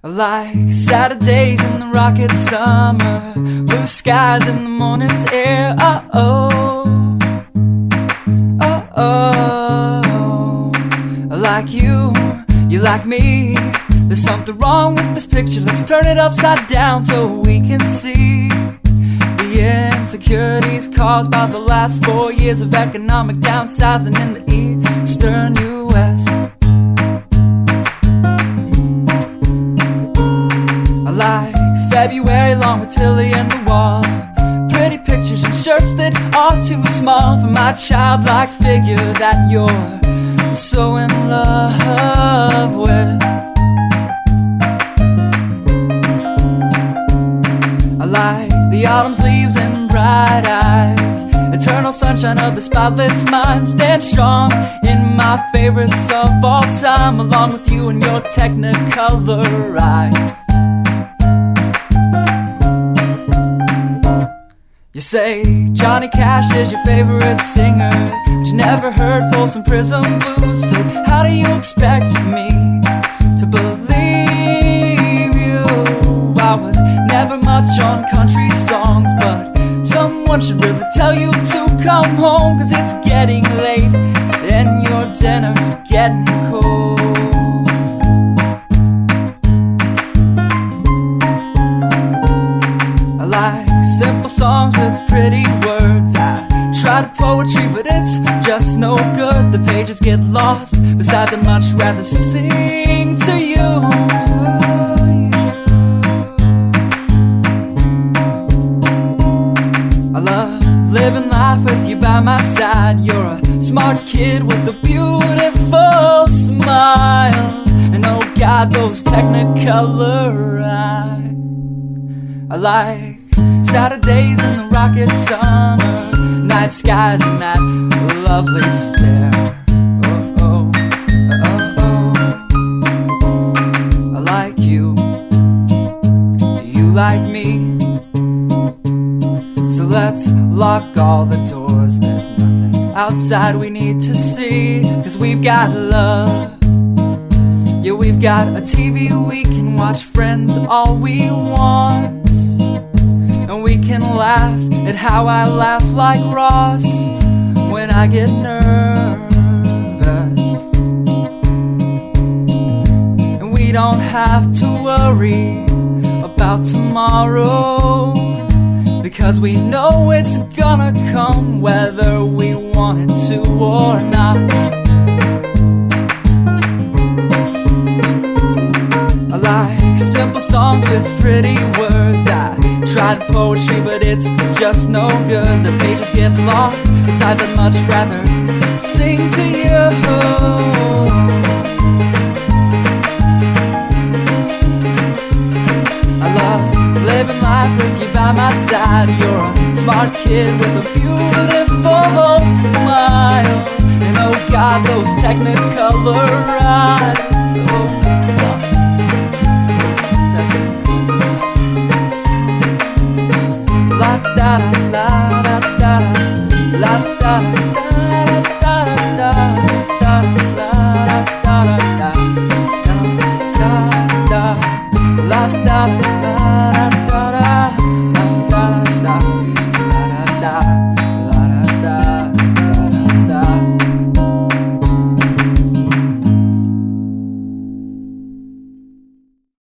Like Saturdays in the rocket summer, blue skies in the morning's air. Oh, like you like me. There's something wrong with this picture. Let's turn it upside down so we can see the insecurities caused by the last 4 years of economic downsizing in the eastern U.S. I like February long with Tilly and the wall, pretty pictures and shirts that are too small for my childlike figure that you're so in love with. I like the autumn's leaves and bright eyes, eternal sunshine of the spotless mind. Stand strong in my favorites of all time, along with you and your technicolor eyes. You say Johnny Cash is your favorite singer, but you never heard Folsom Prison Blues. So how do you expect me to believe you? I was never much on country songs, but someone should really tell you to come home, 'cause it's getting late and your dinner's getting cold. I like simple songs with pretty words. I tried poetry, but it's just no good. The pages get lost. Besides, I'd much rather sing to you. I love living life with you by my side. You're a smart kid with a beautiful smile, and oh God, those technicolor eyes. I like Saturdays in the rocket summer, night skies and that lovely stare. I like you, you like me. So let's lock all the doors, there's nothing outside we need to see, 'cause we've got love. Yeah, we've got a TV we can watch, Friends all we want. And we can laugh at how I laugh like Ross when I get nervous. And we don't have to worry about tomorrow, because we know it's gonna come whether we want it to or not. I like simple songs with pretty words. I tried poetry, but it's just no good. The pages get lost. Besides, I'd much rather sing to you. I love living life with you by my side. You're a smart kid with a beautiful smile, and oh God, those technicolor eyes. Oh God. La da da da da la da da da da la da da da da da da la da da.